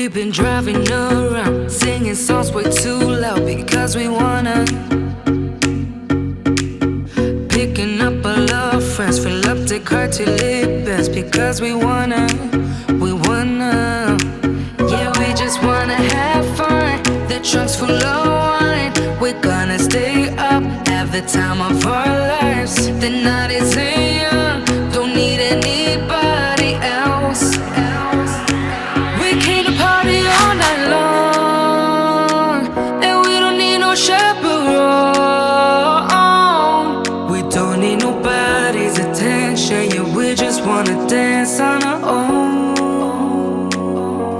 We've been driving around, singing songs way too loud because we wanna. Picking up all our friends, fill up the car till it bends because we wanna. Yeah, we just wanna have fun. The trunk's full of wine. We're gonna stay up, have the time of our lives. The night is young, don't need anybody else. We came to party all night long, and we don't need no chaperone. We don't need nobody's attention, yeah, we just wanna dance on our own.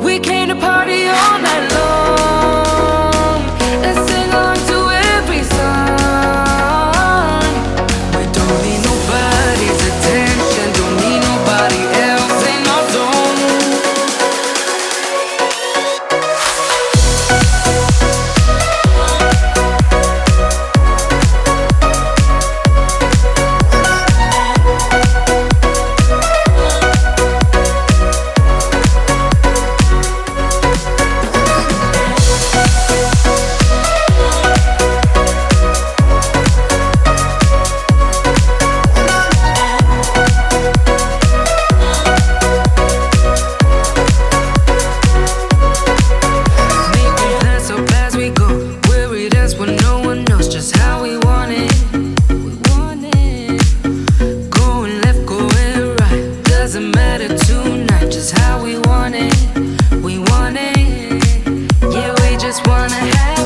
We came to party all night long and sing along to every song. We don't need nobody's attention, don't need nobody else in our zone. Doesn't matter tonight, just how we want it. We want it. Yeah, we just wanna have